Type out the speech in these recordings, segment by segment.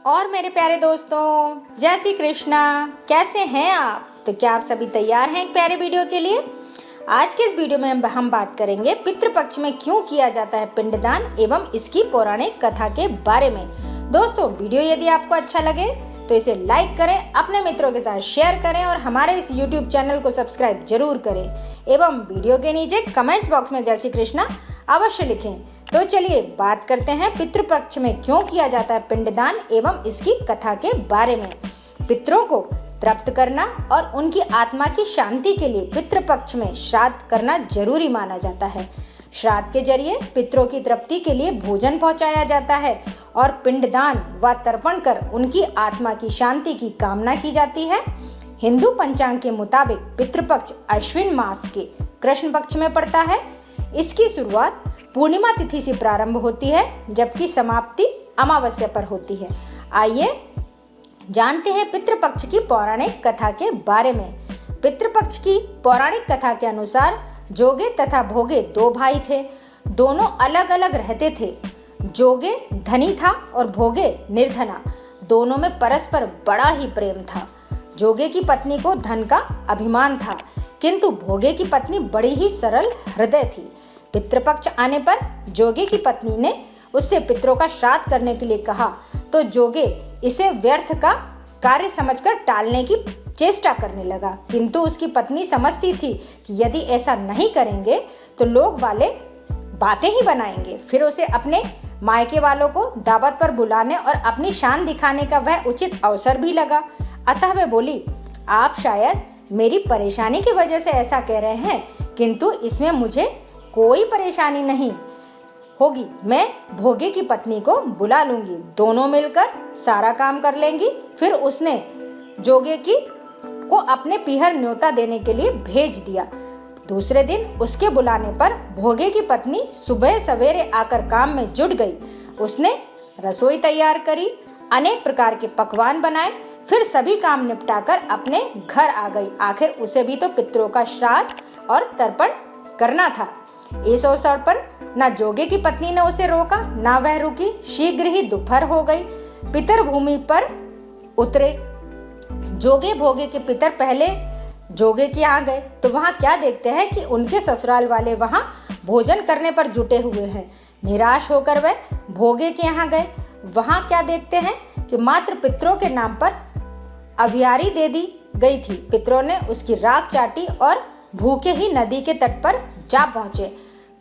और मेरे प्यारे दोस्तों, जय श्री कृष्णा। कैसे हैं आप? तो क्या आप सभी तैयार हैं एक प्यारे वीडियो के लिए? आज के इस वीडियो में हम बात करेंगे पितृपक्ष में क्यों किया जाता है पिंडदान एवं इसकी पौराणिक कथा के बारे में। दोस्तों, वीडियो यदि आपको अच्छा लगे तो इसे लाइक करें, अपने मित्रों के साथ शेयर करें और हमारे इस YouTube चैनल को सब्सक्राइब जरूर करें एवं वीडियो के नीचे कमेंट्स बॉक्स में जय श्री कृष्णा अवश्य लिखें। तो चलिए बात करते हैं पितृपक्ष में क्यों किया जाता है पिंडदान एवं इसकी कथा के बारे में। पितरों को तृप्त करना और उनकी आत्मा की शांति के लिए पितृपक्ष में श्राद्ध करना जरूरी माना जाता है। श्राद्ध के जरिए पितरों की तृप्ति के लिए भोजन पहुंचाया जाता है और पिंडदान व तर्पण कर उनकी आत्मा की शांति की कामना की जाती है। हिंदू पंचांग के मुताबिक पितृपक्ष अश्विन मास के कृष्ण पक्ष में पड़ता है। इसकी शुरुआत पूर्णिमा तिथि से प्रारंभ होती है जबकि समाप्ति अमावस्या पर होती है। आइए जानते हैं पितृपक्ष की पौराणिक कथा के बारे में। पितृपक्ष की पौराणिक कथा के अनुसार जोगे तथा भोगे दो भाई थे। दोनों अलग अलग रहते थे। जोगे धनी था और भोगे निर्धना। दोनों में परस्पर बड़ा ही प्रेम था। जोगे की पत्नी को धन का अभिमान था, किंतु भोगे की पत्नी बड़ी ही सरल हृदय थी। पितृपक्ष आने पर जोगे की पत्नी ने उससे पितरों का श्राद्ध करने के लिए कहा तो जोगे इसे व्यर्थ का कार्य समझकर टालने की चेष्टा करने लगा, किंतु उसकी पत्नी समझती थी कि यदि ऐसा नहीं करेंगे तो लोग वाले बातें ही बनाएंगे। फिर उसे अपने मायके वालों को दावत पर बुलाने और अपनी शान दिखाने का वह उचित अवसर भी लगा। अतः वह बोली, आप शायद मेरी परेशानी की वजह से ऐसा कह रहे हैं, किंतु इसमें मुझे कोई परेशानी नहीं होगी। मैं भोगे की पत्नी को बुला लूंगी, दोनों मिलकर सारा काम कर लेंगी। फिर उसने जोगे को अपने पीहर न्योता देने के लिए भेज दिया। दूसरे दिन उसके बुलाने पर भोगे की पत्नी सुबह सवेरे आकर काम में जुट गई। उसने रसोई तैयार करी, अनेक प्रकार के पकवान बनाए, फिर सभी काम निपटाकर अपने घर आ गई। आखिर उसे भी तो पितरों का श्राद्ध और तर्पण करना था। इस अवसर पर न जोगे की पत्नी ने उसे रोका, न वह रुकी। शीघ्र ही दोपहर हो गई। पितर भूमि पर उतरे। जोगे भोगे के पितर पहले जोगे के यहाँ गए तो वहाँ क्या देखते हैं कि उनके ससुराल वाले वहाँ भोजन करने पर जुटे हुए हैं। निराश होकर वह भोगे के यहाँ गए। वहाँ क्या देखते हैं कि मात्र पितरों के नाम पर अभियारी दे दी गई थी। पितरों ने उसकी राख चाटी और भूखे ही नदी के तट पर जा पहुंचे।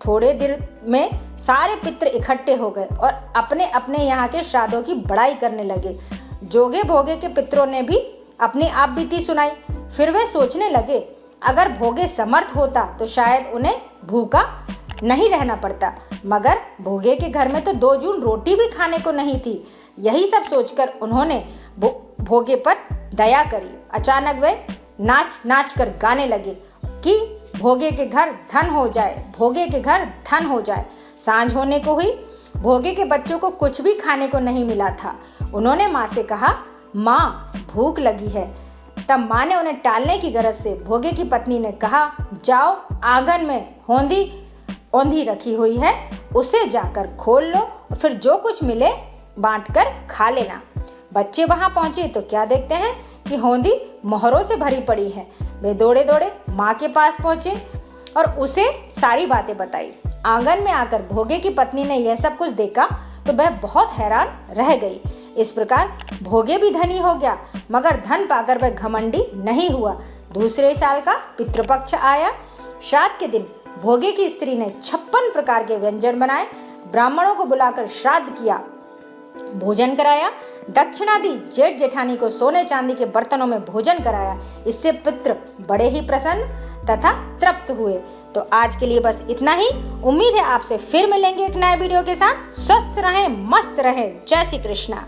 थोड़े देर में सारे पितर इकट्ठे हो गए और अपने अपने यहाँ के श्राद्धों की बड़ाई करने लगे। जोगे भोगे के पितरों ने भी अपनी आप बीती सुनाई। फिर वे सोचने लगे, अगर भोगे समर्थ होता तो शायद उन्हें भूखा नहीं रहना पड़ता, मगर भोगे के घर में तो 2 जून रोटी भी खाने को नहीं थी। यही सब सोचकर उन्होंने भोगे पर दया करी। अचानक वे नाच नाच कर गाने लगे कि भोगे के घर धन हो जाए, भोगे के घर धन हो जाए। सांझ होने को हुई। भोगे के बच्चों को कुछ भी खाने को नहीं मिला था। उन्होंने माँ से कहा, माँ भूख लगी है। तब माँ ने उन्हें टालने की गरज से भोगे की पत्नी ने कहा, जाओ आंगन में औंधी रखी हुई है, उसे जाकर खोल लो और फिर जो कुछ मिले बांटकर खा लेना। बच्चे वहां पहुंचे तो क्या देखते हैं कि औंधी मोहरों से भरी पड़ी है। वे दौड़े दौड़े माँ के पास पहुंचे और उसे सारी बातें बताई। आंगन में आकर भोगे की पत्नी ने यह सब कुछ देखा तो वह बहुत हैरान रह गई। इस प्रकार भोगे भी धनी हो गया, मगर धन पाकर वह घमंडी नहीं हुआ। दूसरे साल का पितृपक्ष आया। श्राद्ध के दिन भोगे की स्त्री ने 56 प्रकार के व्यंजन बनाए। ब्राह्मणों को बुलाकर श्राद्ध किया, भोजन कराया, दक्षिणा दी। जेठ जेठानी को सोने चांदी के बर्तनों में भोजन कराया। इससे पितृ बड़े ही प्रसन्न तथा तृप्त हुए। तो आज के लिए बस इतना ही। उम्मीद है आपसे फिर मिलेंगे एक नए वीडियो के साथ। स्वस्थ रहें, मस्त रहें। जय श्री कृष्णा।